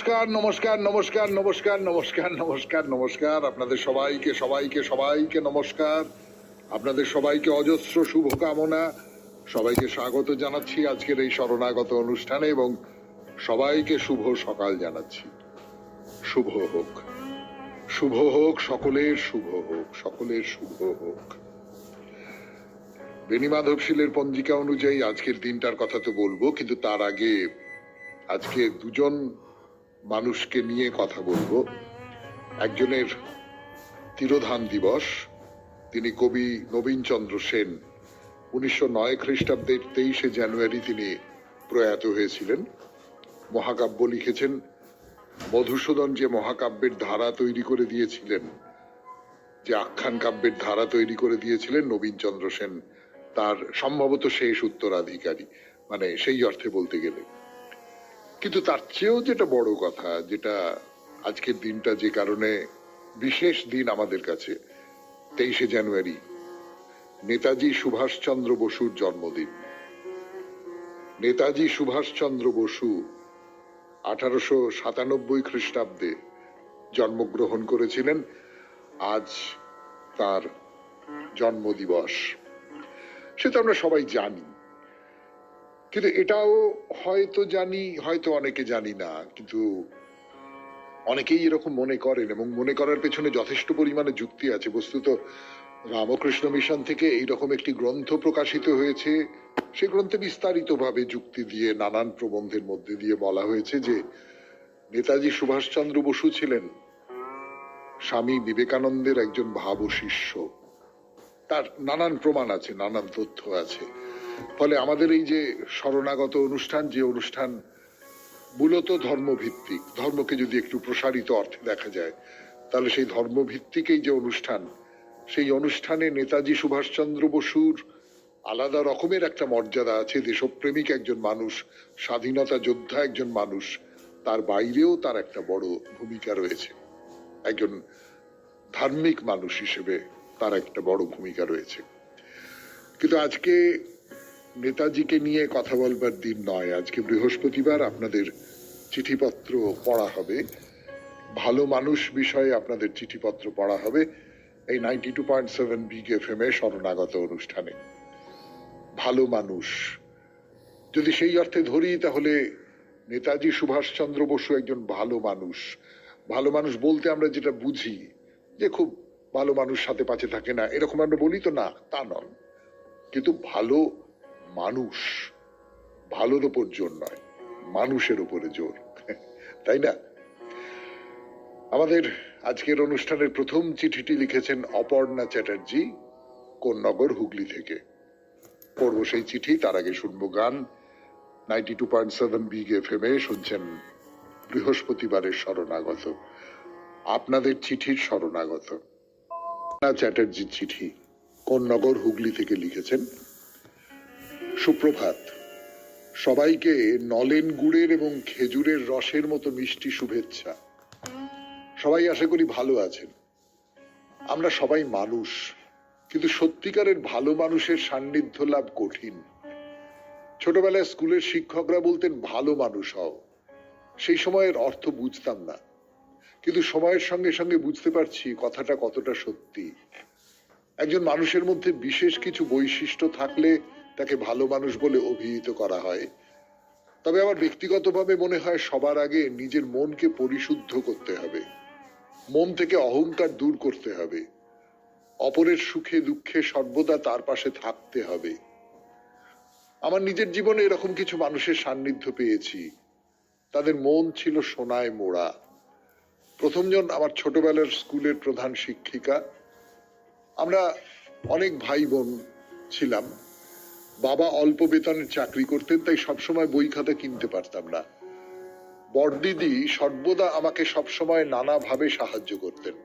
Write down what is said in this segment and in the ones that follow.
নমস্কার নমস্কার নমস্কার নমস্কার নমস্কার নমস্কার নমস্কার আপনাদের সবাইকে সবাইকে সবাইকে নমস্কার। আপনাদের সবাইকে অজস্র শুভকামনা। সবাইকে স্বাগত জানাচ্ছি আজকের এই শরণাগত অনুষ্ঠানে এবং সবাইকে শুভ সকাল জানাচ্ছি। শুভ হোক, শুভ হোক, সকলের শুভ হোক, সকলের শুভ হোক। বেণী মাধবশীলের পঞ্জিকা অনুযায়ী আজকের দিনটার কথা তো বলবো, কিন্তু তার আগে আজকে দুজন মানুষকে নিয়ে কথা বলবো। একজনের তিরোধান দিবস, তিনি কবি নবীনচন্দ্র সেন। 1909 খ্রিস্টাব্দের 23শে জানুয়ারি তিনি প্রয়াত হয়েছিলেন। মহাকাব্য লিখেছেন। মধুসূদন যে মহাকাব্যের ধারা তৈরি করে দিয়েছিলেন, যে আখ্যান কাব্যের ধারা তৈরি করে দিয়েছিলেন, নবীনচন্দ্র সেন তার সম্ভবত শেষ উত্তরাধিকারী, মানে সেই অর্থে বলতে গেলে। কিন্তু তার চেয়েও যেটা বড় কথা, যেটা আজকের দিনটা যে কারণে বিশেষ দিন আমাদের কাছে, 23শে জানুয়ারি নেতাজি সুভাষচন্দ্র বসুর জন্মদিন। নেতাজি সুভাষচন্দ্র বসু 1897 খ্রিস্টাব্দে জন্মগ্রহণ করেছিলেন। আজ তার জন্মদিবস, সেটা আমরা সবাই জানি। কিন্তু এটাও হয়তো জানি, হয়তো অনেকে জানি না, কিন্তু অনেকেই এরকম মনে করেন এবং মনে করার পেছনে যথেষ্ট পরিমাণে যুক্তি আছে। বস্তুত রামকৃষ্ণ মিশন থেকে এইরকম একটি গ্রন্থ প্রকাশিত হয়েছে। সে গ্রন্থে বিস্তারিতভাবে যুক্তি দিয়ে নানান প্রবন্ধের মধ্যে দিয়ে বলা হয়েছে যে নেতাজি সুভাষচন্দ্র বসু ছিলেন স্বামী বিবেকানন্দের একজন ভাব শিষ্য। তার নানান প্রমাণ আছে, নানান তথ্য আছে। ফলে আমাদের এই যে শরণাগত অনুষ্ঠান, যে অনুষ্ঠান মূলত ধর্মভিত্তিক, ধর্মকে যদি একটু প্রসারিত অর্থে দেখা যায় তাহলে সেই ধর্মভিত্তিক এই যে অনুষ্ঠান, সেই অনুষ্ঠানে নেতাজি সুভাষচন্দ্র বসুর আলাদা রকমের একটা মর্যাদা আছে। দেশপ্রেমিক একজন মানুষ, স্বাধীনতা যোদ্ধা একজন মানুষ, তার বাইরেও তার একটা বড় ভূমিকা রয়েছে। একজন ধার্মিক মানুষ হিসেবে তার একটা বড় ভূমিকা রয়েছে। কিন্তু আজকে নেতাজিকে নিয়ে কথা বলবার দিন নয়। আজকে বৃহস্পতিবার, আপনাদের চিঠিপত্র পড়া হবে, ভালো মানুষ বিষয়ে আপনাদের চিঠিপত্র পড়া হবে এই 92.7 বিগ এফএম এ শরণাগত অনুষ্ঠানে। ভালো মানুষ যদি সেই অর্থে ধরি, তাহলে নেতাজি সুভাষচন্দ্র বসু একজন ভালো মানুষ। ভালো মানুষ বলতে আমরা যেটা বুঝি যে খুব ভালো মানুষ সাথে পাশে থাকে না, এরকম আমরা বলি তো, না, তা নয়। কিন্তু ভালো মানুষ, ভালোর উপর জোর নয়, মানুষের উপরে জোর, তাই না? আমাদের আজকের অনুষ্ঠানের প্রথম চিঠিটি লিখেছেন অপর্ণা চ্যাটার্জি, কোন্নগর, হুগলি থেকে। পড়ব সেই চিঠি, তার আগে শুনবো গান। 92.7 বিগ এফএম এ শুনছেন বৃহস্পতিবারের শরণাগত, আপনাদের চিঠির শরণাগত। চ্যাটার্জির চিঠি, কোন্নগর, হুগলি থেকে লিখেছেন। সুপ্রভাত। সবাইকে নলেন গুড়ের এবং খেজুরের রসের মতো মিষ্টি শুভেচ্ছা। সবাই আশা করি ভালো আছেন। আমরা সবাই মানুষ, কিন্তু সত্যিকারের ভালো মানুষের সান্নিধ্য লাভ কঠিন। ছোটবেলায় স্কুলের শিক্ষকরা বলতেন ভালো মানুষ হও। সেই সময়ের অর্থ বুঝতাম না, কিন্তু সময়ের সঙ্গে সঙ্গে বুঝতে পারছি কথাটা কতটা সত্যি। একজন মানুষের মধ্যে বিশেষ কিছু বৈশিষ্ট্য থাকলে তাকে ভালো মানুষ বলে অভিহিত করা হয়। তবে আমার ব্যক্তিগতভাবে মনে হয় সবার আগে নিজের মনকে পরিশুদ্ধ করতে হবে, মন থেকে অহংকার দূর করতে হবে, অপরের সুখে দুঃখে সর্বদা তার পাশে থাকতে হবে। আমার নিজের জীবনে এরকম কিছু মানুষের সান্নিধ্য পেয়েছি, তাদের মন ছিল সোনায় মোড়া। প্রথমজন আমার ছোটবেলার স্কুলের প্রধান শিক্ষিকা। আমরা অনেক ভাই বোন ছিলাম। বাবা অল্প বেতনের চাকরি করতেন, তাই সবসময় বই খাতা কিনতে পারতাম না। বড়দিদি সর্বদা আমাকে সবসময় নানাভাবে সাহায্য করতেন।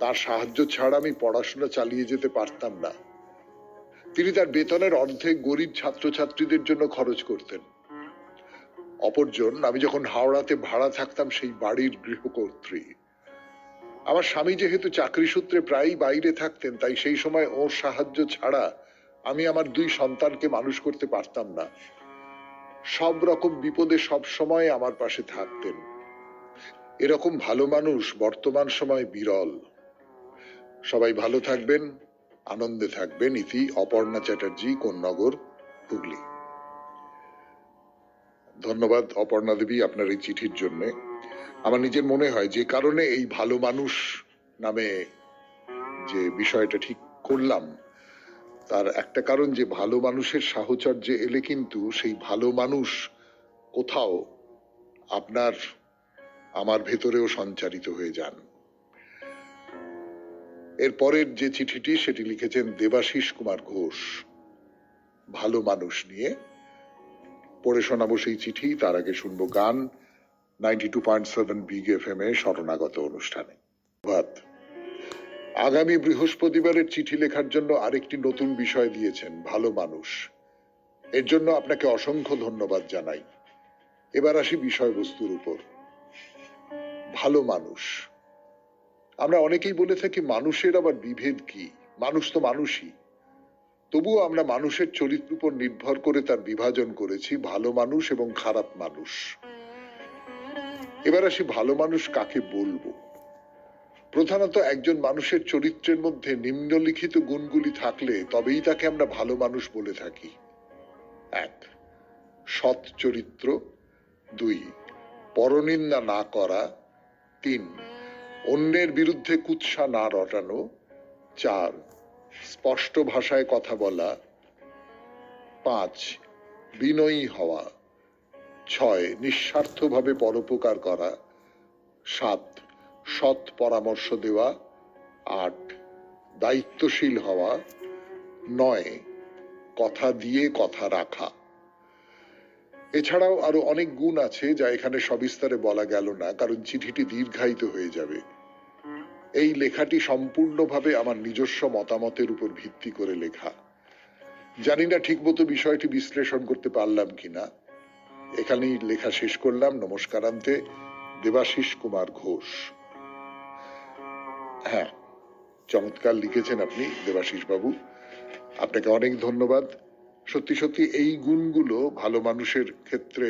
তার সাহায্য ছাড়া আমি পড়াশোনা চালিয়ে যেতে পারতাম না। তিনি তার বেতনের অর্ধেক গরিব ছাত্রছাত্রীদের জন্য খরচ করতেন। অপরজন, আমি যখন হাওড়াতে ভাড়া থাকতাম সেই বাড়ির গৃহকর্ত্রী। আমার স্বামী যেহেতু চাকরি সূত্রে প্রায়ই বাইরে থাকতেন, তাই সেই সময় ওর সাহায্য ছাড়া আমি আমার 2 সন্তানকে মানুষ করতে পারতাম না। সব রকম বিপদে সব সময় আমার পাশে থাকতেন। এরকম ভালো মানুষ বর্তমান সময় বিরল। সবাই ভালো থাকবেন, আনন্দে থাকবেন। ইতি অপর্ণা চ্যাটার্জি, কোন্নগর, হুগলি। ধন্যবাদ অপর্ণা দেবী আপনার এই চিঠির জন্য। আমার নিজের মনে হয় যে কারণে এই ভালো মানুষ নামে যে বিষয়টা ঠিক করলাম, তার একটা কারণ যে ভালো মানুষের সাহচর্যে এলে কিন্তু সেই ভালো মানুষ কোথাও আপনার আমার ভেতরেও সঞ্চারিত হয়ে যান। এরপরের যে চিঠিটি সেটি লিখেছেন দেবাশিস কুমার ঘোষ, ভালো মানুষ নিয়ে। পড়ে শোনাবো সেই চিঠি, তার আগে শুনবো গান 92.7 বিগ এফএম এ শরণাগত অনুষ্ঠানে। ধন্যবাদ। আগামী বৃহস্পতিবারের চিঠি লেখার জন্য আরেকটি নতুন বিষয় দিয়েছেন, ভালো মানুষ। এর জন্য আপনাকে অসংখ্য ধন্যবাদ জানাই। এবার আসি বিষয়বস্তুর উপর। ভালো মানুষ, আমরা অনেকেই বলে থাকি মানুষের আবার বিভেদ কি, মানুষ তো মানুষই। তবুও আমরা মানুষের চরিত্রের উপর নির্ভর করে তার বিভাজন করেছি ভালো মানুষ এবং খারাপ মানুষ। এবার আসি ভালো মানুষ কাকে বলবো। প্রধানত একজন মানুষের চরিত্রের মধ্যে নিম্নলিখিত গুণগুলি থাকলে তবেই তাকে আমরা ভালো মানুষ বলে থাকি। 1. সৎ চরিত্র। 2. পরনিন্দা না করা। 3. অন্যের বিরুদ্ধে কুৎসা না রটানো। 4. স্পষ্ট ভাষায় কথা বলা। 5. বিনয়ী হওয়া। 6. নিঃস্বার্থভাবে পরোপকার করা। 7. সৎ পরামর্শ দেওয়া। 8. দায়িত্বশীল হওয়া। 9. কথা দিয়ে কথা রাখা। এছাড়াও আরো অনেক গুণ আছে যা এখানে সবিস্তারে বলা গেল না, কারণ চিঠিটি দীর্ঘায়িত হয়ে যাবে। এই লেখাটি সম্পূর্ণভাবে আমার নিজস্ব মতামতের উপর ভিত্তি করে লেখা। জানি না ঠিকমতো বিষয়টি বিশ্লেষণ করতে পারলাম কিনা। এখানেই লেখা শেষ করলাম। নমস্কারান্তে, দেবাশিস কুমার ঘোষ। হ্যাঁ, চমৎকার লিখেছেন আপনি দেবাশিস বাবু, আপনাকে অনেক ধন্যবাদ। সত্যি সত্যি এই গুণগুলো ভালো মানুষের ক্ষেত্রে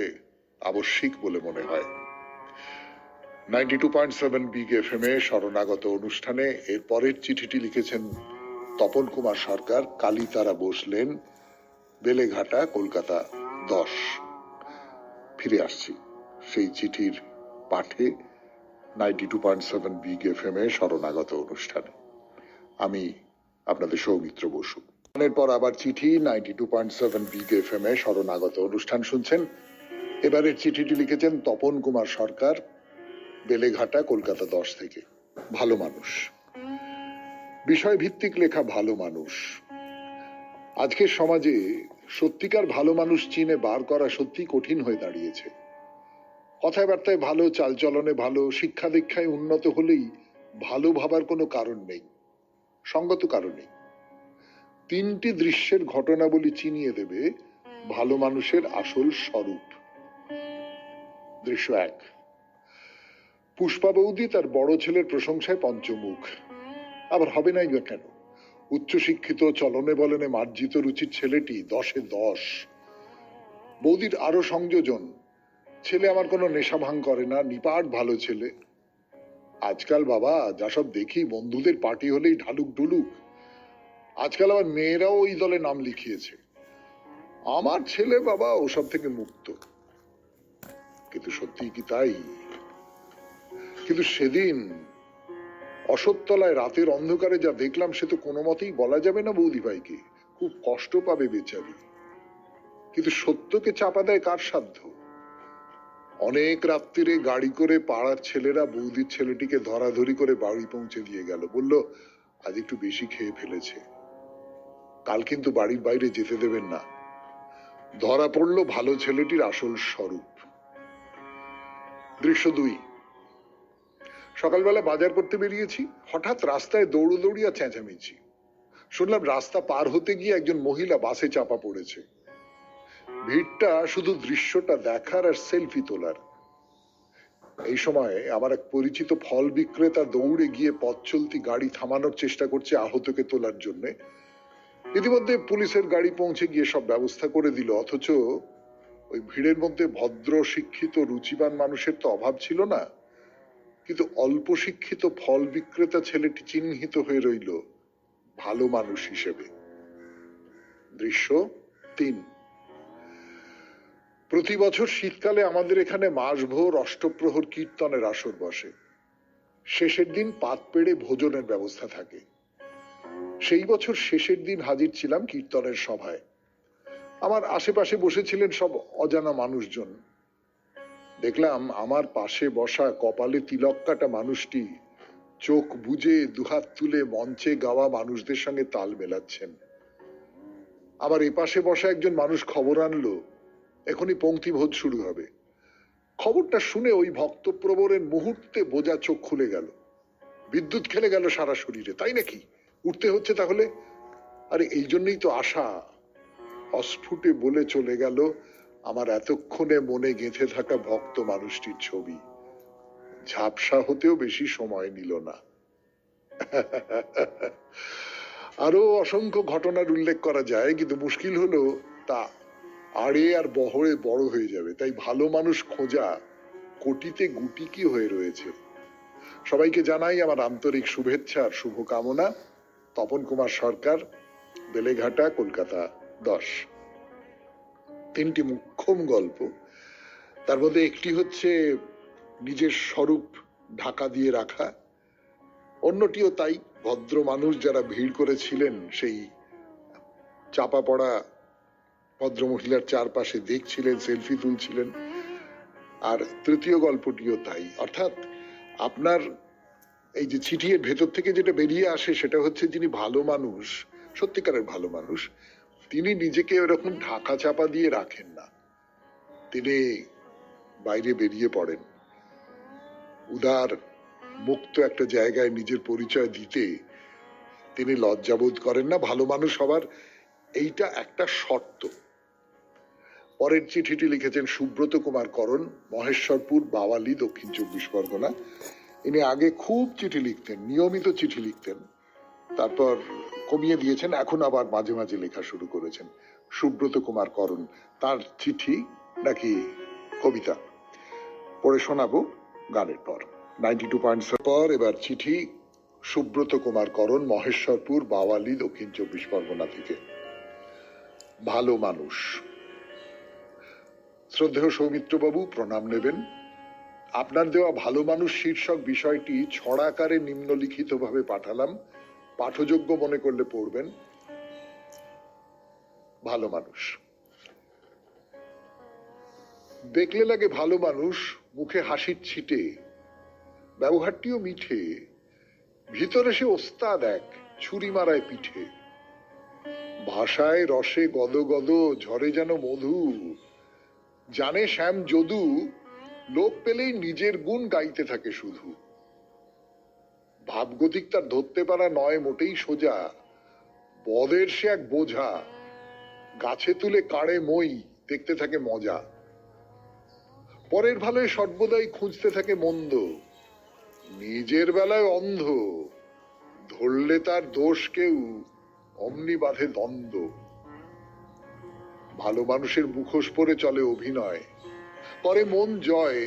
আবশ্যিক বলে মনে হয়। 92.7 বিগ এফএম এ শরণাগত অনুষ্ঠানে এর পরের চিঠিটি লিখেছেন তপন কুমার সরকার, কালীতারা বসলেন, বেলেঘাটা, কলকাতা 10। ফিরে আসছি সেই চিঠির পাঠে 92.7 বিগ এফএম এ শরণাগত অনুষ্ঠানে। আমি আপনাদের সৌমিত্র বসু। এরপর আবার চিঠি 92.7 বিগ এফএম এ শরণাগত অনুষ্ঠান শুনছেন। এবারের চিঠিটি লিখেছেন তপন কুমার সরকার, বেলেঘাটা, কলকাতা 10 থেকে। ভালো মানুষ, বিষয় ভিত্তিক লেখা ভালো মানুষ। আজকের সমাজে সত্যিকার ভালো মানুষ চিনে বার করা সত্যি কঠিন হয়ে দাঁড়িয়েছে। কথাবার্তায় ভালো, চালচলনে ভালো, শিক্ষা দীক্ষায় উন্নত হলেই ভালো ভাবার কোনো কারণ নেই, সঙ্গত কারণে। 3টি দৃশ্যের ঘটনাবলী চিনিয়ে দেবে ভালো মানুষের আসল স্বরূপ। দৃশ্য 1, পুষ্পা বৌদি তার বড় ছেলের প্রশংসায় পঞ্চমুখ। আবার হবে নাই বা কেন? উচ্চশিক্ষিত, চলনে বলনে মার্জিত রুচির ছেলেটি 10-এ 10। বৌদির আরো সংযোজন, ছেলে আমার কোনো নেশা ভাঙ করে না, নিপাট ভালো ছেলে। আজকাল বাবা যা সব দেখি, বন্ধুদের পার্টি হলেই ঢালুক ঢুলুক। আজকাল আবার মেয়েরাও ওই দলে নাম লিখিয়েছে। আমার ছেলে বাবা ওসব থেকে মুক্ত। কিন্তু সত্যি কি তাই? কিন্তু সেদিন অশোকতলায় রাতের অন্ধকারে যা দেখলাম সে তো কোনো মতেই বলা যাবে না বৌদি ভাইকে, খুব কষ্ট পাবে বেচারি। কিন্তু সত্যকে চাপা দেয় কার সাধ্য? অনেক রাত্রিরে গাড়ি করে পাড়ার ছেলেরা বৌদির ছেলেটিকে ধরাধরি করে বাড়ি পৌঁছে দিয়ে গেল, বলল আজ একটু বেশি খেয়ে ফেলেছে, কাল কিন্তু বাড়ির বাইরে যেতে দেবেন না। ধরা পড়লো ভালো ছেলেটির আসল স্বরূপ। দৃশ্য 2, সকালবেলা বাজার করতে বেরিয়েছি, হঠাৎ রাস্তায় দৌড়দৌড়ি আর চেঁচামেচি। শুনলাম রাস্তা পার হতে গিয়ে একজন মহিলা বাসে চাপা পড়েছে। ভিড়টা শুধু দৃশ্যটা দেখার আর সেলফি তোলার। এই সময় আমার এক পরিচিত ফল বিক্রেতা দৌড়ে গিয়ে পথ চলতি গাড়ি থামানোর চেষ্টা করছে আহতকে তোলার জন্য। ইতিমধ্যে পুলিশের গাড়ি পৌঁছে গিয়ে সব ব্যবস্থা করে দিল, অথচ ওই ভিড়ের মধ্যে ভদ্র, শিক্ষিত, রুচিবান মানুষের তো অভাব ছিল না। কিন্তু অল্প শিক্ষিত ফল বিক্রেতা ছেলেটি চিহ্নিত হয়ে রইল ভালো মানুষ হিসেবে। দৃশ্য 3। প্রতি বছর শীতকালে আমাদের এখানে মাসভর অষ্টপ্রহর কীর্তনের আসর বসে। শেষের দিন পাত পেড়ে ভোজনের ব্যবস্থা থাকে। সেই বছর শেষের দিন হাজির ছিলাম কীর্তনের সভায়। আমার আশেপাশে বসেছিলেন সব অজানা মানুষজন। দেখলাম আমার পাশে বসা কপালে তিলক কাটা মানুষটি চোখ বুজে দুহাত তুলে মঞ্চে গাওয়া মানুষদের সঙ্গে তাল মেলাচ্ছেন। আবার এপাশে বসা একজন মানুষ খবর আনলো এখনই পংক্তিভোজ শুরু হবে। খবরটা শুনে ওই ভক্তপ্রবরের মুহূর্তে বোঝা চোখ খুলে গেল। বিদ্যুৎ খেলে গেল সারা শরীরে। তাই নাকি? উঠতে হচ্ছে তাহলে? আরে এই জন্যই তো আশা। অস্ফুটে বলে চলে গেল আমার এতক্ষণে মনে গেঁথে থাকা ভক্ত মানুষটির ছবি। ঝাপসা হতেও বেশি সময় নিল না। আরো অসংখ্য ঘটনার উল্লেখ করা যায়, কিন্তু মুশকিল হলো তা আড়ে আর বহরে বড় হয়ে যাবে। তাই ভালো মানুষ খোঁজা কোটিতে গুটি কি হয়ে রয়েছে। সবাইকে জানাই আমার আন্তরিক শুভেচ্ছা আর শুভকামনা। তপন কুমার সরকার, বেলেঘাটা, কলকাতা 10। 3টি মুখ্যম গল্প। তার মধ্যে একটি হচ্ছে নিজের স্বরূপ ঢাকা দিয়ে রাখা, অন্যটিও তাই। ভদ্র মানুষ যারা ভিড় করেছিলেন সেই চাপা পড়া ভদ্র মহিলার চারপাশে দেখছিলেন, সেলফি তুলছিলেন। আর তৃতীয় গল্পটিও তাই। অর্থাৎ আপনার এই যে চিঠির ভেতর থেকে যেটা বেরিয়ে আসে সেটা হচ্ছে যিনি ভালো মানুষ, সত্যিকারের ভালো মানুষ, তিনি নিজেকে এরকম ঢাকা চাপা দিয়ে রাখেন না। তিনি বাইরে বেরিয়ে পড়েন। উদার মুক্ত একটা জায়গায় নিজের পরিচয় দিতে তিনি লজ্জাবোধ করেন না। ভালো মানুষ হবার এইটা একটা শর্ত। পরের চিঠিটি লিখেছেন সুব্রত কুমার করণ, মহেশ্বরপুর, বাওয়ালি, দক্ষিণ 24 পরগনা। ইনি আগে খুব চিঠি লিখতেন, নিয়মিত চিঠি লিখতেন, তারপর কমিয়ে দিয়েছেন, এখন আবার মাঝে মাঝে লেখা শুরু করেছেন। সুব্রত কুমার করণ, তার চিঠি নাকি কবিতা পড়ে শোনাবো গানের পর। 92.7 পর এবার চিঠি সুব্রত কুমার করণ, মহেশ্বরপুর, বাওয়ালি, দক্ষিণ 24 পরগনা থেকে। ভালো মানুষ। শ্রদ্ধেয় সৌমিত্রবাবু, প্রণাম নেবেন। আপনার দেওয়া ভালো মানুষ শীর্ষক বিষয়টি ছড়াকারে নিম্নলিখিত ভাবে পাঠালাম, পাঠযোগ্য মনে করলে পড়বেন। ভালো মানুষ। দেখলে লাগে ভালো মানুষ, মুখে হাসির ছিটে, ব্যবহারটিও মিঠে, ভিতরে সে ওস্তাদ এক, ছুরি মারায় পিঠে। ভাষায় রসে গদ গদ, ঝরে যেন মধু, জানে শ্যাম যদু, লোক পেলেই নিজের গুণ গাইতে থাকে শুধু। ভাবগতিক তার ধরতে পারা নয় মোটেই সোজা, বদের সে এক বোঝা, গাছে তুলে কাড়ে মই, দেখতে থাকে মজা। পরের ভালোয় সর্বদাই খুঁজতে থাকে মন্দ, নিজের বেলায় অন্ধ, ধরলে তার দোষ কেউ, অমনি বাঁধে দ্বন্দ্ব। ভালো মানুষের মুখোশ পরে চলে অভিনয়, করে মন জয়,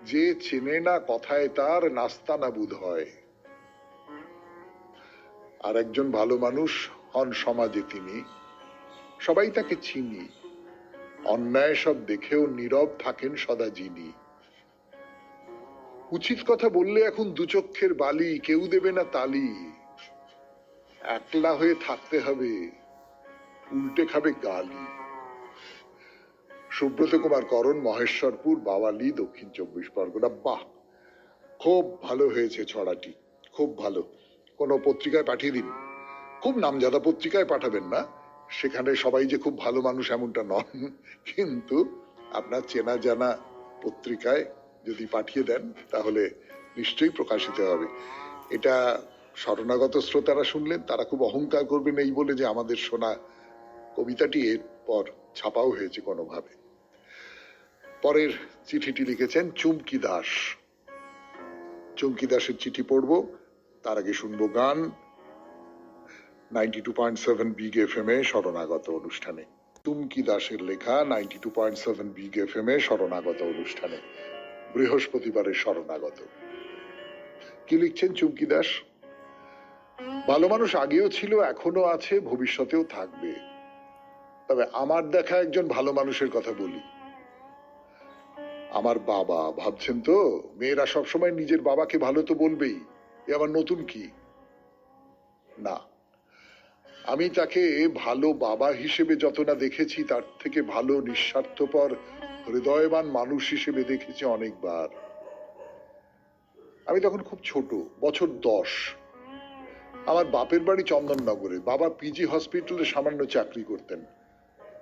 যে চেনে না কথায় তার নাস্তানা বুধ হয়। আর একজন ভালো মানুষ হন সমাজে তিনি, সবাই তাকে চিনি, অন্যায় সব দেখেও নীরব থাকেন সদা যিনি। উচিত কথা বললে এখন দুচক্ষের বালি, কেউ দেবে না তালি, একলা হয়ে থাকতে হবে, উল্টে খাবে গালি। সুব্রত কুমার করণ, মহেশ্বরপুর, বাওয়ালি, দক্ষিণ 24 পরগনা। বাহ, খুব ভালো হয়েছে ছড়াটি, খুব ভালো। কোনো পত্রিকায় পাঠিয়ে দিন। খুব নামজাদা পত্রিকায় পাঠাবেন না, সেখানে সবাই যে খুব ভালো মানুষ এমনটা নন, কিন্তু আপনার চেনা জানা পত্রিকায় যদি পাঠিয়ে দেন তাহলে নিশ্চয়ই প্রকাশিত হবে। এটা শরণাগত শ্রোতারা শুনলেন, তারা খুব অহংকার করবেন এই বলে যে আমাদের শোনা কবিতাটি এরপর ছাপাও হয়েছে কোনোভাবে। পরের চিঠিটি লিখেছেন চুমকি দাস। চুমকি দাসের চিঠি পড়ব, তার আগে শুনবো গান 92.7 বিগ এফএম এ শরণাগত অনুষ্ঠানে। চুমকি দাসের লেখা 92.7 বিগ এফএম এ শরণাগত অনুষ্ঠানে, বৃহস্পতিবারের শরণাগত। কি লিখছেন চুমকি দাস? ভালো মানুষ আগেও ছিল, এখনো আছে, ভবিষ্যতেও থাকবে। তবে আমার দেখা একজন ভালো মানুষের কথা বলি। আমার বাবা। ভাবছেন তো মেয়েরা সবসময় নিজের বাবাকে ভালো তো বলবেই, এ আবার নতুন কি? না, আমি তাকে ভালো বাবা হিসেবে যত না দেখেছি, তার থেকে ভালো নিঃস্বার্থপর হৃদয়বান মানুষ হিসেবে দেখেছি অনেকবার। আমি তখন খুব ছোট, বছর 10। আমার বাপের বাড়ি চন্দননগরে। বাবা পিজি হসপিটালে সামান্য চাকরি করতেন।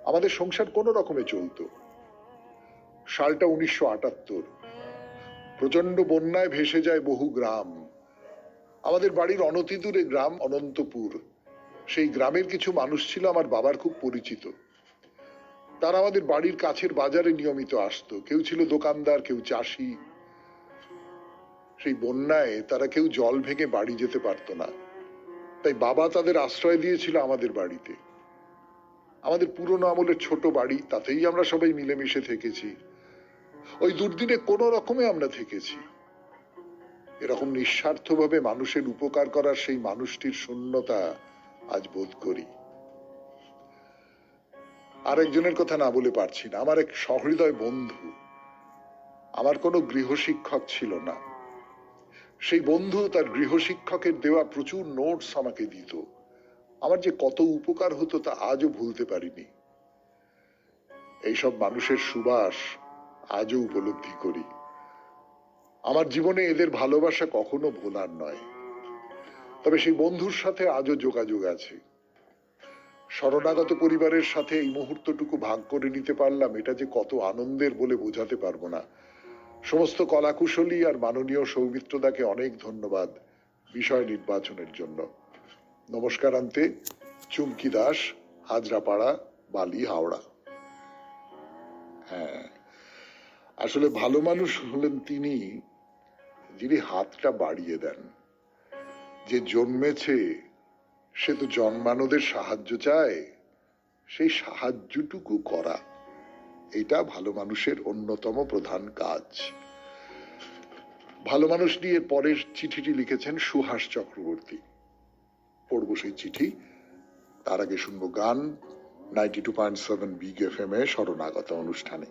আমাদের সংসার কোনো রকমে চলতো। সালটা 1978। প্রচন্ড বন্যায় ভেসে যায় বহু গ্রাম। আমাদের বাড়ির অনতিদূরে গ্রাম অনন্তপুর। সেই গ্রামের কিছু মানুষ ছিল আমার বাবার খুব পরিচিত। তারা আমাদের বাড়ির কাছের বাজারে নিয়মিত আসতো। কেউ ছিল দোকানদার, কেউ চাষি। সেই বন্যায় তারা কেউ জল ভেঙে বাড়ি যেতে পারতো না, তাই বাবা তাদের আশ্রয় দিয়েছিল আমাদের বাড়িতে। আমাদের পুরনো আমলের ছোট বাড়ি, তাতেই আমরা সবাই মিলেমিশে থেকেছি। ওই দুর্দিনে কোনো রকমে আমরা থেকেছি। এরকম নিঃস্বার্থভাবে মানুষের উপকার করার সেই মানুষটির শূন্যতা আজ বোধ করি। আরেকজনের কথা না বলে পারছি না। আমার এক সহৃদয় বন্ধু। আমার কোনো গৃহশিক্ষক ছিল না। সেই বন্ধু তার গৃহশিক্ষকের দেওয়া প্রচুর নোটস আমাকে দিত। আমার যে কত উপকার হতো তা আজও ভুলতে পারিনি। এইসব মানুষের সুবাস আজও উপলব্ধি করি। আমার জীবনে এদের ভালোবাসা কখনো ভোলার নয়। তবে সেই বন্ধুর সাথে আজও যোগাযোগ আছে। শরণাগত পরিবারের সাথে এই মুহূর্তটুকু ভাগ করে নিতে পারলাম, এটা যে কত আনন্দের বলে বোঝাতে পারবো না। সমস্ত কলাকুশলী আর মাননীয় সৌমিত্রদাকে অনেক ধন্যবাদ বিষয় নির্বাচনের জন্য। নমস্কার আনতে চুমকি দাস, হাজরাপাড়া, বালি, হাওড়া। হ্যাঁ, আসলে ভালো মানুষ হলেন তিনি যিনি হাতটা বাড়িয়ে দেন। যে জন্মেছে সে তো জন্মানোদের সাহায্য চায়, সেই সাহায্যটুকু করা, এটা ভালো মানুষের অন্যতম প্রধান কাজ। ভালো মানুষ নিয়ে পরের চিঠিটি লিখেছেন সুহাস চক্রবর্তী। পড়বো সেই চিঠি, তার আগে শুনবো গান 92.7 বিগ এফএম এ শরণাগত অনুষ্ঠানে।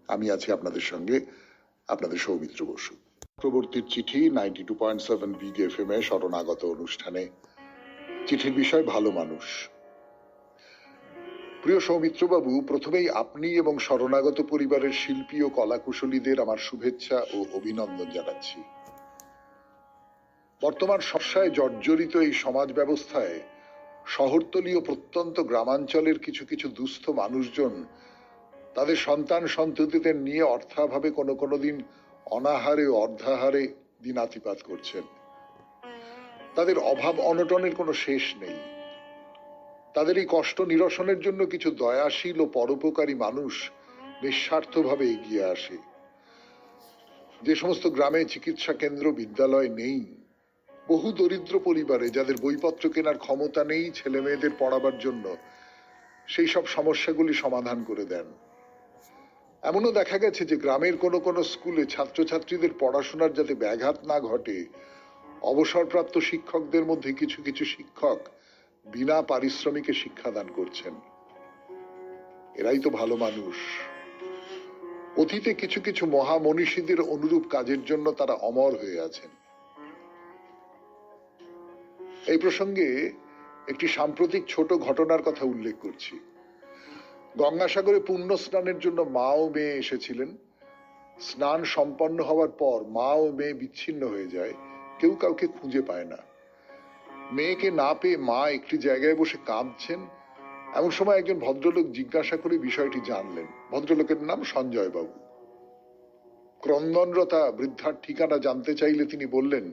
আমি আছি আপনাদের সঙ্গে, আপনাদের সৌমিত্র বসু। চক্রবর্তীর চিঠি 92.7 বিগ এফএম এ শরণাগত অনুষ্ঠানে। চিঠির বিষয় ভালো মানুষ। প্রিয় সৌমিত্রবাবু, প্রথমেই আপনি এবং শরণাগত পরিবারের শিল্পী ও কলাকুশলীদের আমার শুভেচ্ছা ও অভিনন্দন জানাচ্ছি। বর্তমান সমস্যায় জর্জরিত এই সমাজ ব্যবস্থায় শহরতলী ও প্রত্যন্ত গ্রামাঞ্চলের কিছু কিছু দুস্থ মানুষজন তাদের সন্তান সন্ততিদের নিয়ে অর্থাভাবে কোনো কোনো দিন অনাহারে ও অর্ধাহারে দিনাতিপাত করছেন। তাদের অভাব অনটনের কোনো শেষ নেই। তাদের এই কষ্ট নিরসনের জন্য কিছু দয়াশীল ও পরোপকারী মানুষ নিঃস্বার্থভাবে এগিয়ে আসে। যে সমস্ত গ্রামে চিকিৎসা কেন্দ্র, বিদ্যালয় নেই, বহু দরিদ্র পরিবারে যাদের বইপত্র কেনার ক্ষমতা নেই ছেলে মেয়েদের পড়াবার জন্য, সেই সব সমস্যাগুলি সমাধান করে দেন। এমনও দেখা গেছে যে গ্রামের কোনো কোনো স্কুলে ছাত্রছাত্রীদের পড়াশোনার যাতে ব্যাঘাত না ঘটে, অবসরপ্রাপ্ত শিক্ষকদের মধ্যে কিছু কিছু শিক্ষক বিনা পারিশ্রমিকে শিক্ষাদান করছেন। এরাই তো ভালো মানুষ। অতীতে কিছু কিছু মহামনীষীদের অনুরূপ কাজের জন্য তারা অমর হয়ে আছেন। এই প্রসঙ্গে একটি সাম্প্রতিক ছোট ঘটনার কথা উল্লেখ করছি। গঙ্গাসাগরে পুণ্য স্নানের জন্য মা ও মেয়ে এসেছিলেন। স্নান সম্পন্ন হওয়ার পর মা ও মেয়ে বিচ্ছিন্ন হয়ে যায়, কেউ কাউকে খুঁজে পায় না। মেয়েকে না পেয়ে মা একটি জায়গায় বসে কাঁদছেন। এমন সময় একজন ভদ্রলোক জিজ্ঞাসা করে বিষয়টি জানলেন। ভদ্রলোকের নাম সঞ্জয় বাবু। ক্রন্দনরতা বৃদ্ধার ঠিকানা জানতে চাইলে তিনি বললেন,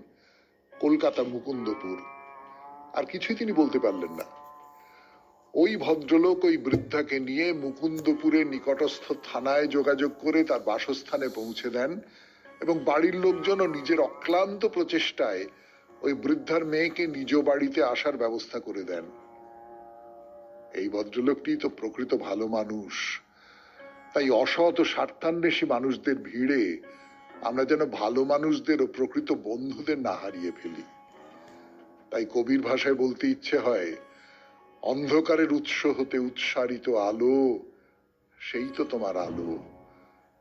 কলকাতা, মুকুন্দপুর। আর কিছুই তিনি বলতে পারলেন না। ওই ভদ্রলোক ওই বৃদ্ধাকে নিয়ে মুকুন্দপুরের নিকটস্থ থানায় যোগাযোগ করে তার বাসস্থানে পৌঁছে দেন এবং বাড়ির লোকজন ও নিজের অক্লান্ত প্রচেষ্টায় ওই বৃদ্ধার মেয়েকে নিজ বাড়িতে আসার ব্যবস্থা করে দেন। এই ভদ্রলোকটি তো প্রকৃত ভালো মানুষ। তাই অসৎ ও স্বার্থান্বেষী মানুষদের ভিড়ে আমরা যেন ভালো মানুষদের ও প্রকৃত বন্ধুদের না হারিয়ে ফেলি। তাই কবির ভাষায় বলতে ইচ্ছে হয়, অন্ধকারের উৎস হতে উৎসারিত আলো, সেই তো তোমার আলো।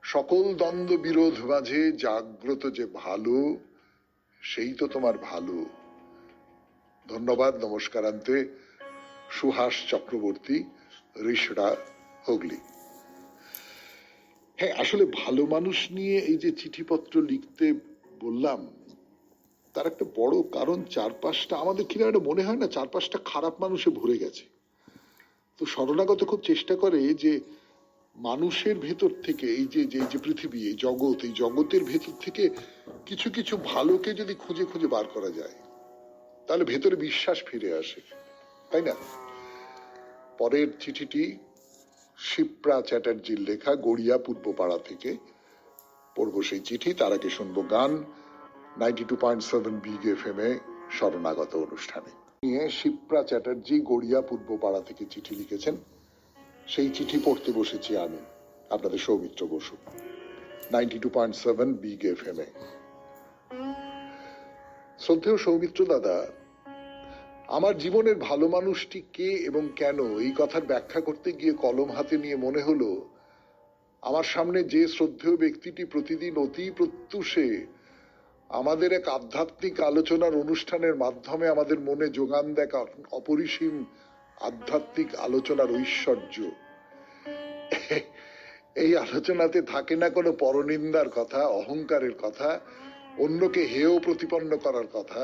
সকল দ্বন্দ্ব বিরোধ মাঝে জাগ্রত যে ভালো, সেই তো তোমার ভালো। ধন্যবাদ। নমস্কারান্তে। সুহাস চক্রবর্তী, রিষড়া, হুগলি। হ্যাঁ, আসলে ভালো মানুষ নিয়ে এই যে চিঠিপত্র লিখতে বললাম, তার একটা বড় কারণ চারপাশটা আমাদের কিনা একটা মনে হয় না চারপাশটা খারাপ মানুষে ভরে গেছে। তো শরণাগত খুব চেষ্টা করে যে মানুষের ভেতর থেকে এই যে যে পৃথিবী, এই জগৎ, এই জগতের ভেতর থেকে কিছু কিছু ভালোকে যদি খুঁজে খুঁজে বার করা যায়, তাহলে ভেতরে বিশ্বাস ফিরে আসে, তাই না? পরের চিঠিটি শিপ্রা চ্যাটার্জির লেখা, গড়িয়া পূর্বপাড়া থেকে। পড়বো সেই চিঠি, তার আগে শুনবো গান 92.7 বিগ এফএম এ শরণাগত অনুষ্ঠানে। শিপ্রা চ্যাটার্জি গড়িয়া পূর্বপাড়া থেকে চিঠি লিখেছেন। সেই চিঠি পড়তে বসেছি আমি, আপনাদের সৌমিত্র বসু, 92.7 বিগ এফএম এ। শ্রদ্ধেয় সৌমিত্র দাদা, আমার জীবনের ভালো মানুষটি কে এবং কেন, এই কথার ব্যাখ্যা করতে গিয়ে কলম হাতে নিয়ে মনে হলো, আমার সামনে যে শ্রদ্ধেয় ব্যক্তিটি প্রতিদিন অতি প্রত্যুষে আমাদের এক আধ্যাত্মিক আলোচনার অনুষ্ঠানের মাধ্যমে আমাদের মনে যোগান দেয় অপরিসীম আধ্যাত্মিক আলোচনার ঐশ্বর্য, এই আলোচনাতে থাকে না কোনো পরনিন্দার কথা, অহংকারের কথা, অন্যকে হেয় প্রতিপন্ন করার কথা,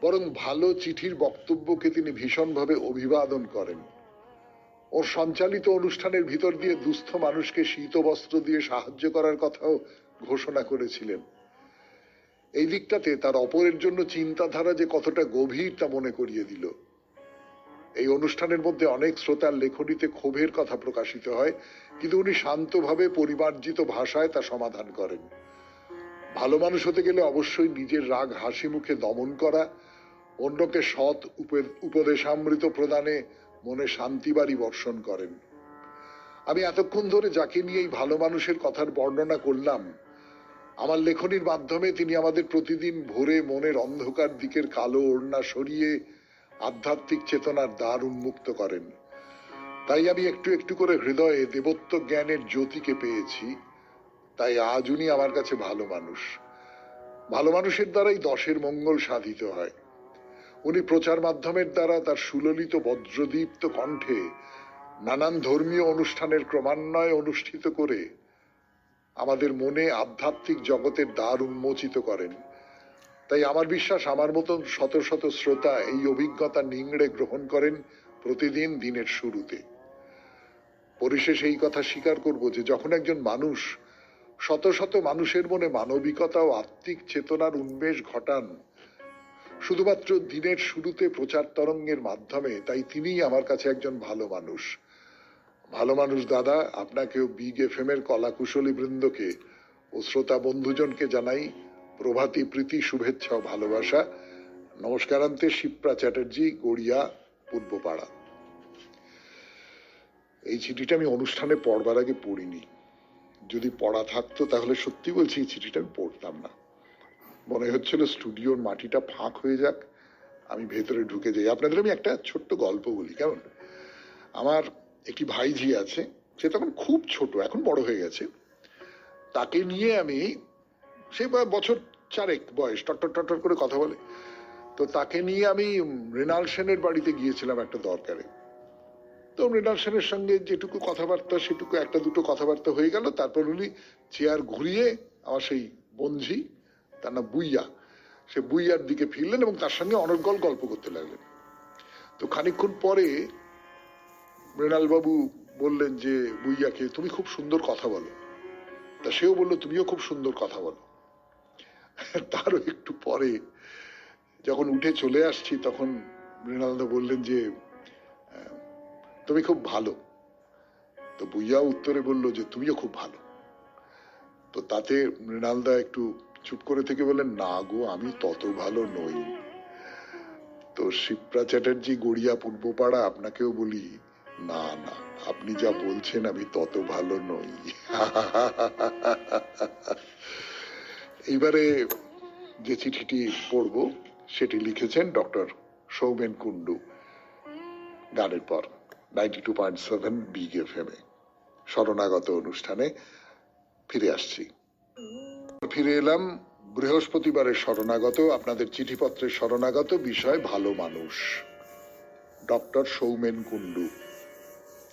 বরং ভালো চিঠির বক্তব্যকে তিনি ভীষণভাবে অভিবাদন করেন। ওর সঞ্চালিত অনুষ্ঠানের ভিতর দিয়ে দুস্থ মানুষকে শীত বস্ত্র দিয়ে সাহায্য করার কথাও ঘোষণা করেছিলেন। এই দিকটাতে তার অপরের জন্য চিন্তাধারা যে কতটা গভীর তা মনে করিয়ে দিল। এই অনুষ্ঠানের মধ্যে অনেক শ্রোতার লেখনীতে ক্ষোভের কথা প্রকাশিত হয়, কিন্তু উনি শান্তভাবে পরিমার্জিত ভাষায় তা সমাধান করেন। ভালো মানুষ হতে গেলে অবশ্যই নিজের রাগ হাসি মুখে দমন করা, অন্যকে সৎ উপদেশামৃত প্রদানে মনে শান্তি বাড়ি বর্ষণ করেন। আমি এতক্ষণ ধরে যাকে নিয়ে এই ভালো মানুষের কথার বর্ণনা করলাম, আমার লেখনীর মাধ্যমে তিনি আমাদের প্রতিদিন ভোরে মনের অন্ধকার দিকের কালো ওড়না সরিয়ে আধ্যাত্মিক চেতনার দ্বার উন্মুক্ত করেন। তাই আমি একটু একটু করে হৃদয়ে দেবত্ব জ্ঞানের জ্যোতিকে পেয়েছি। তাই আজ উনি আমার কাছে ভালো মানুষ। ভালো মানুষের দ্বারাই দশের মঙ্গল সাধিত হয়। উনি প্রচার মাধ্যমের দ্বারা তার সুললিত বজ্রদীপ্ত কণ্ঠে নানান ধর্মীয় অনুষ্ঠানের ক্রমান্বয়ে অনুষ্ঠিত করে আমাদের মনে আধ্যাত্মিক জগতের দ্বার উন্মোচিত করেন। তাই আমার বিশ্বাস আমার মতন শত শত শ্রোতা এই অভিজ্ঞতা নিংড়ে গ্রহণ করেন প্রতিদিন দিনের শুরুতে। পরিশেষে এই কথা স্বীকার করব যে যখন একজন মানুষ শত শত মানুষের মনে মানবিকতা ও আত্মিক চেতনার উন্মেষ ঘটান শুধুমাত্র দিনের শুরুতে প্রচার তরঙ্গের মাধ্যমে, তাই তিনিই আমার কাছে একজন ভালো মানুষ। ভালো মানুষ দাদা, আপনাকেও বিগ এফএম এর কলাকুশলী বৃন্দকে ও শ্রোতা বন্ধুজনকে জানাই প্রভাতী প্রীতি শুভেচ্ছা ও ভালোবাসা। নমস্কারান্তে। শিপ্রা চ্যাটার্জি, গড়িয়া পূর্বপাড়া। এই চিঠিটা আমি অনুষ্ঠানে পড়বার আগে পড়িনি। যদি পড়া থাকতো তাহলে সত্যি বলছি এই চিঠিটা আমি পড়তাম না। মনে হচ্ছিল স্টুডিওর মাটিটা ফাঁক হয়ে যাক, আমি ভেতরে ঢুকে যাই। আপনাদের আমি একটা ছোট্ট গল্প বলি কেমন। আমার একটি ভাইঝি আছে, সে তখন খুব ছোট, এখন বড় হয়ে গেছে। তাকে নিয়ে আমি, সে বছর 4 বয়স, টটর টটর করে কথা বলে, তো তাকে নিয়ে আমি মৃণাল সেনের বাড়িতে গিয়েছিলাম একটা দরকারে। তো মৃণাল সেনের সঙ্গে যেটুকু কথাবার্তা সেটুকু একটা দুটো কথাবার্তা হয়ে গেল। তারপর উনি চেয়ার ঘুরিয়ে আমার সেই বঞ্ঝি, তার নাম বুইয়া, সে বুইয়ার দিকে ফিরলেন এবং তার সঙ্গে অনর্গল গল্প করতে লাগলেন। তো খানিকক্ষণ পরে মৃণাল বাবু বললেন যে বুইয়াকে, তুমি খুব সুন্দর কথা বলো। তা সেও বললো, তুমিও খুব সুন্দর কথা বলো। তারও একটু পরে যখন উঠে চলে আসছি তখন মৃণালদা বললেন যে তুমি খুব ভালো। তো বুইয়া উত্তরে বলল যে তুমিও খুব ভালো। তো তাতে মৃণালদা একটু চুপ করে থেকে বললেন, না গো, আমি তত ভালো নই। তো শিপ্রা চ্যাটার্জি, গড়িয়া পূর্বপাড়া, আপনাকেও বলি, না না, আপনি যা বলছেন আমি তত ভালো নই। এইবারে যে চিঠিটি পড়ব সেটি লিখেছেন ডক্টর সৌমেন কুণ্ডু, গানের পর 92.7 বিগ এফএম এ শরণাগত অনুষ্ঠানে ফিরে আসছি। ফিরে এলাম বৃহস্পতিবারের শরণাগত, আপনাদের চিঠিপত্রের শরণাগত বিষয় ভালো মানুষ। ডক্টর সৌমেন কুণ্ডু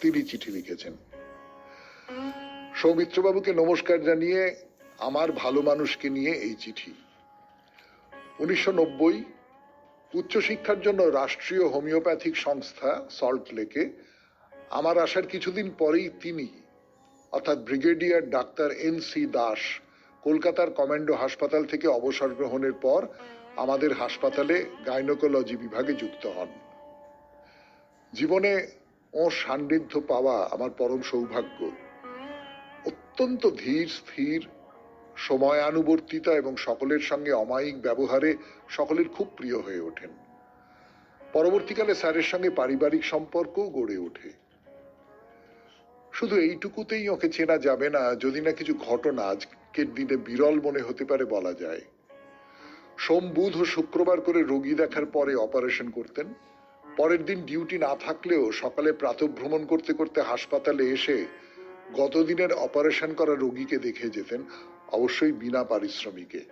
তিনি চিঠি লিখেছেন। সৌমিত্রবাবুকে নমস্কার জানিয়ে আমার ভালো মানুষকে নিয়ে এই চিঠি। 1990 উচ্চশিক্ষার জন্য রাষ্ট্রীয় হোমিওপ্যাথিক সংস্থা সল্ট লেকে আমার আসার কিছুদিন পরেই তিনি অর্থাৎ ব্রিগেডিয়ার ডাক্তার NC দাস কলকাতার কমান্ডো হাসপাতাল থেকে অবসর গ্রহণের পর আমাদের হাসপাতালে গাইনোকোলজি বিভাগে যুক্ত হন। জীবনে ওর সান্নিধ্য পাওয়া আমার পরম সৌভাগ্য। অত্যন্ত ধীর স্থির, সময়ানুবর্তিতা এবং সকলের সঙ্গে অমায়িক ব্যবহারে সকলের খুব প্রিয় হয়ে ওঠেন। পরবর্তীকালে স্যারের সঙ্গে পারিবারিক সম্পর্কও গড়ে ওঠে। শুধু এইটুকুতেই ওকে চেনা যাবে না যদি না কিছু ঘটনা আজকের দিনে বিরল মনে হতে পারে বলা যায়। সোম, বুধ ও শুক্রবার করে রোগী দেখার পরে অপারেশন করতেন। পরের দিন ডিউটি না থাকলেও সকালে প্রাতঃভ্রমণ করতে করতে হাসপাতালে এসে গতদিনের অপারেশন করা রোগীকে দেখে যেতেন, অবশ্যই বিনা পারিশ্রমিকে।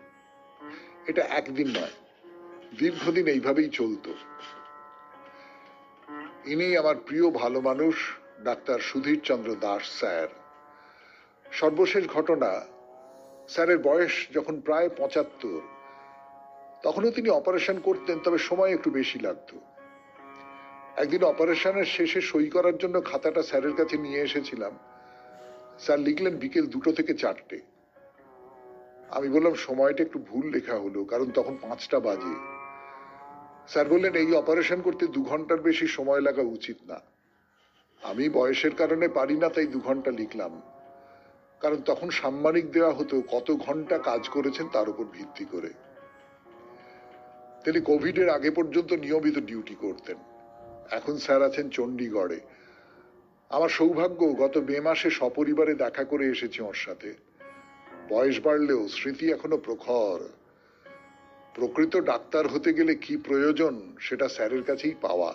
এটা একদিন নয়, দীর্ঘদিন এইভাবেই চলত। ইনি আমার প্রিয় ভালো মানুষ ডাক্তার সুধীর চন্দ্র দাস স্যার। সর্বশেষ ঘটনা, স্যারের বয়স যখন প্রায় 75, তখনও তিনি অপারেশন করতেন, তবে সময় একটু বেশি লাগতো। একদিন অপারেশনের শেষে সই করার জন্য খাতাটা স্যারের কাছে নিয়ে এসেছিলাম। স্যার লিখলেন বিকেল 2 থেকে 4টে। আমি বললাম সময়টা একটু ভুল লেখা হলো, কারণ তখন 5টা বাজে। স্যার বললেন এই অপারেশন করতে 2 ঘন্টার বেশি সময় লাগা উচিত না। আমি বয়সের কারণে পারি না, তাই 2 ঘন্টা লিখলাম, কারণ তখন সাম্মানিক দেওয়া হতো কত ঘন্টা কাজ করেছেন তার উপর ভিত্তি করে। তিনি কোভিডের আগে পর্যন্ত নিয়মিত ডিউটি করতেন। এখন স্যার আছেন চণ্ডীগড়ে। আমার সৌভাগ্য, গত মে মাসে সপরিবারে দেখা করে এসেছি ওর সাথে। বয়স বাড়লেও স্মৃতি এখনো প্রখর। প্রকৃত ডাক্তার হতে গেলে কি প্রয়োজন সেটা স্যারের কাছেই পাওয়া।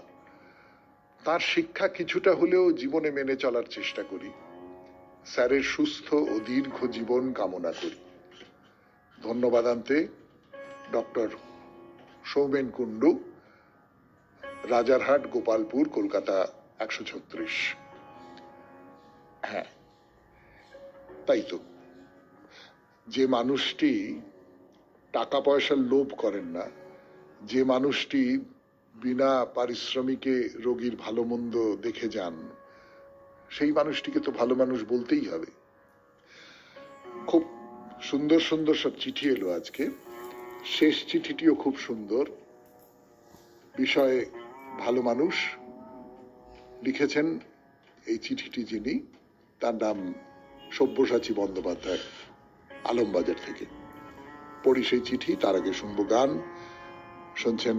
তার শিক্ষা কিছুটা হলেও জীবনে মেনে চলার চেষ্টা করি। স্যারের সুস্থ ও দীর্ঘ জীবন কামনা করি। ধন্যবাদান্তে ডক্টর সৌমেন কুণ্ডু, রাজারহাট, গোপালপুর, কলকাতা 136। হ্যাঁ, তাই তো, যে মানুষটি টাকা পয়সার লোভ করেন না, যে মানুষটি বিনা পারিশ্রমিকে রোগীর ভালো মন্দ দেখে যান, সেই মানুষটিকে তো ভালো মানুষ বলতেই হবে। খুব সুন্দর সুন্দর সব চিঠি এলো আজকে। শেষ চিঠিটিও খুব সুন্দর। বিষয়ে ভালো মানুষ লিখেছেন এই চিঠিটি যিনি, তার নাম সব্যসাচী বন্দ্যোপাধ্যায়, আলমবাজার থেকে। পড়ি সেই চিঠি, তার আগে শুনবো গান। শুনছেন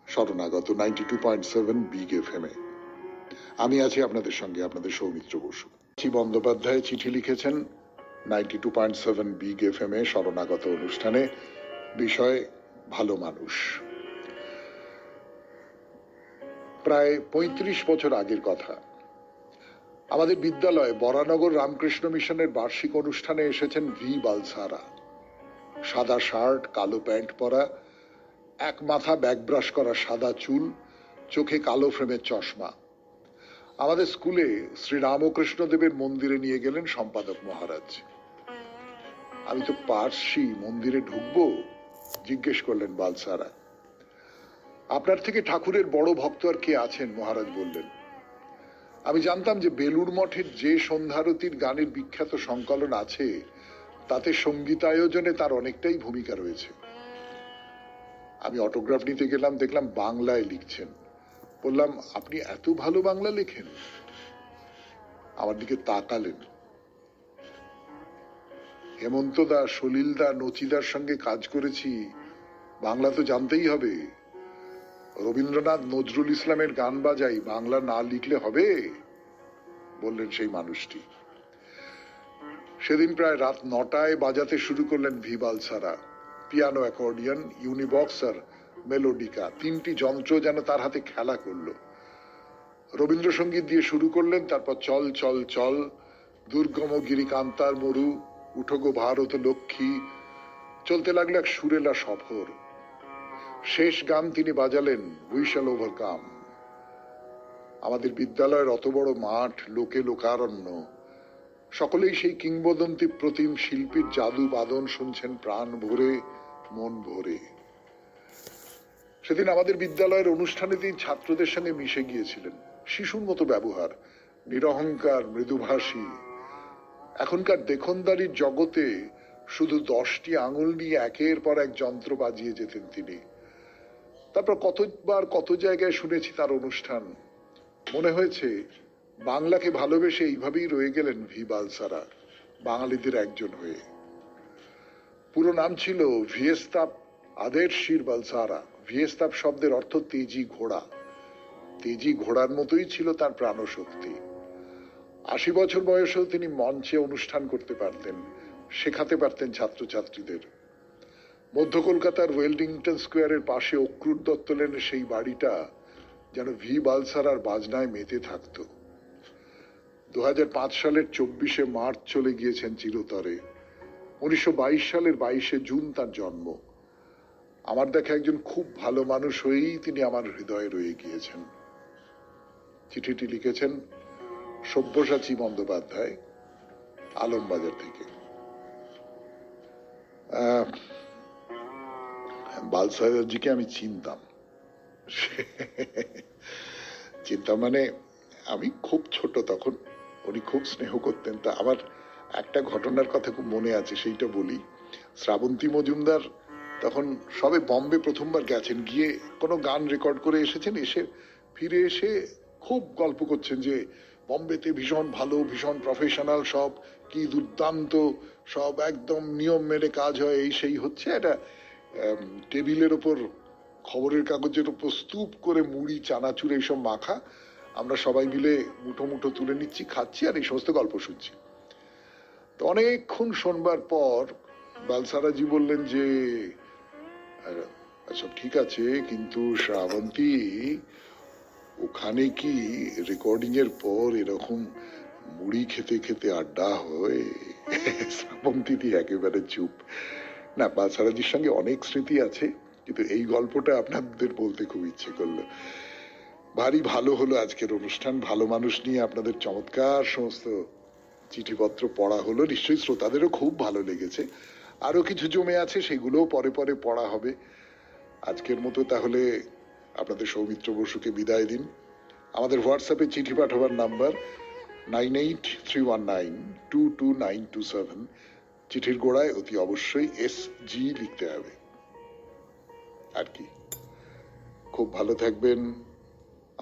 শরণাগত 92.7 বিগ এফএম এ। আমি আছি আপনাদের সঙ্গে, আপনাদের সৌমিত্র বসু। বন্দ্যোপাধ্যায় চিঠি লিখেছেন 92.7 বিগ এফএম এ শরণাগত অনুষ্ঠানে। বিষয় ভালো মানুষ। প্রায় 35 বছর আগের কথা। আমাদের বিদ্যালয়ে বরানগর রামকৃষ্ণ মিশনের বার্ষিক অনুষ্ঠানে এসেছেন ভি বালসারা। সাদা শার্ট, কালো প্যান্ট পরা, এক মাথা ব্যাক ব্রাশ করা সাদা চুল, চোখে কালো ফ্রেমের চশমা। আমাদের স্কুলে শ্রী রামকৃষ্ণ দেবের মন্দিরে নিয়ে গেলেন সম্পাদক মহারাজ। আমি তো পারসি, মন্দিরে ঢুকবো? জিজ্ঞেস করলেন বালসারা। আপনার থেকে ঠাকুরের বড় ভক্ত আর কে আছেন? মহারাজ বললেন। আমি জানতাম যে বেলুড় মঠের যে সন্ধ্যারতির গানের বিখ্যাত সংকলন আছে, তাতে সঙ্গীতায়োজনে তার অনেকটাই ভূমিকা রয়েছে। আমি অটোগ্রাফ নিতে গেলাম, দেখলাম বাংলায় লিখছেন। বললাম, আপনি এত ভালো বাংলা লেখেন? আমার দিকে তাকালেন। হেমন্ত দা, সলিল দা, নচিদার সঙ্গে কাজ করেছি, বাংলা তো জানতেই হবে। রবীন্দ্রনাথ, নজরুল ইসলামের গান বাজাই, বাংলা না লিখলে হবে? বললেন সেই মানুষটি। সেদিন প্রায় রাত 9টায় বাজাতে শুরু করলেন ভি বালসারা। পিয়ানো, অ্যাকর্ডিয়ন, ইউনিবক্স আর মেলোডিকা, 3টি যন্ত্র যেন তার হাতে খেলা করলো। রবীন্দ্রসঙ্গীত দিয়ে শুরু করলেন, তারপর চল চল চল, দুর্গম গিরি কান্তার মরু, উঠো গো ভারত লক্ষ্মী, চলতে লাগলো এক সুরেলা সফর। শেষ গান তিনি বাজালেন উই শ্যাল ওভারকাম। আমাদের বিদ্যালয়ের অত বড় মাঠ, লোকে লোকারণ্য, সকলেই সেই কিংবদন্তি প্রতিম শিল্পীর জাদু বাদন শুনছেন প্রাণ ভরে, মন ভরে। সেদিন আমাদের বিদ্যালয়ের অনুষ্ঠানে তিনি ছাত্রদের সঙ্গে মিশে গিয়েছিলেন। শিশুর মতো ব্যবহার, নিরহংকার, মৃদুভাষী। এখনকার দেখনদারির জগতে শুধু 10টি আঙুল নিয়ে একের পর এক যন্ত্র বাজিয়ে যেতেন তিনি। তারপর কতবার কত জায়গায় শুনেছি তার অনুষ্ঠান। মনে হয়েছে বাংলাকে ভালোবেসে এইভাবেই রয়ে গেলেন ভি বালসারা, বাঙালিদের একজন হয়ে। পুরো নাম ছিল ভিয়েস্তাপ আদেরশির বালসারা। ভিয়েস্তাপ শব্দের অর্থ তেজি ঘোড়া। তেজি ঘোড়ার মতোই ছিল তার প্রাণশক্তি। 80 বছর বয়সেও তিনি মঞ্চে অনুষ্ঠান করতে পারতেন, শেখাতে পারতেন ছাত্রছাত্রীদের। মধ্য কলকাতার ওয়েলডিংটন স্কোয়ারের পাশে অক্রুর দত্ত লেনের সেই বাড়িটা যেন ভি বালসারার বাজনায় মেতে থাকত। 2005 সালের 24শে মার্চ চলে গিয়েছেন চিরতরে। 1922 সালের 22শে জুন তার জন্ম। আমার দেখা একজন খুব ভালো মানুষ হয়েই তিনি আমার হৃদয়ে রয়ে গিয়েছেন। চিঠিটি লিখেছেন সব্যসাচী বন্দ্যোপাধ্যায়, আলমবাজার থেকে। বালসারাজিকে আমি চিনতাম। চিন্তা মানে আমি খুব ছোট তখন, উনি খুব স্নেহ করতেন। তা আমার একটা ঘটনার কথা খুব মনে আছে, সেইটা বলি। শ্রাবন্তী মজুমদার তখন সবে বম্বে প্রথমবার গেছেন, গিয়ে কোনো গান রেকর্ড করে এসেছেন, এসে ফিরে এসে খুব গল্প করছেন যে বম্বেতে ভীষণ ভালো, ভীষণ প্রফেশনাল, সব কি দুর্দান্ত, সব একদম নিয়ম মেনে কাজ হয়, এই সেই হচ্ছে। একটা টেবিলের ওপর, খবরের কাগজের উপর স্তূপ করে মুড়ি, চানাচুর এইসব মাখা, আমরা সবাই মিলে মুঠো মুঠো তুলে নিচ্ছি, খাচ্ছি আর এই সমস্ত গল্প শুনছি। তো অনেকক্ষণ শোনবার পর বালসারাজি বললেন যে আচ্ছা ঠিক আছে, কিন্তু শ্রাবন্তী, ওখানে কি রেকর্ডিং এর পর এরকম মুড়ি খেতে খেতে আড্ডা হয়? শ্রাবন্তী দি একেবারে চুপ। না, বালসারাজির সঙ্গে অনেক স্মৃতি আছে, কিন্তু এই গল্পটা আপনাদের বলতে খুব ইচ্ছে করলো। ভারী ভালো হলো আজকের অনুষ্ঠান, ভালো মানুষ নিয়ে আপনাদের চমৎকার সমস্ত চিঠিপত্র পড়া হলো। নিশ্চয়ই শ্রোতাদেরও খুব ভালো লেগেছে। আরো কিছু জমে আছে, সেগুলোও পরে পরে পড়া হবে। আজকের মতো তাহলে আপনাদের সৌমিত্র বসুকে বিদায় দিন। আমাদের হোয়াটসঅ্যাপে চিঠি পাঠাবার নাম্বার 9831922927। চিঠির গোড়ায় অতি অবশ্যই SG লিখতে হবে। আর কি, খুব ভালো থাকবেন।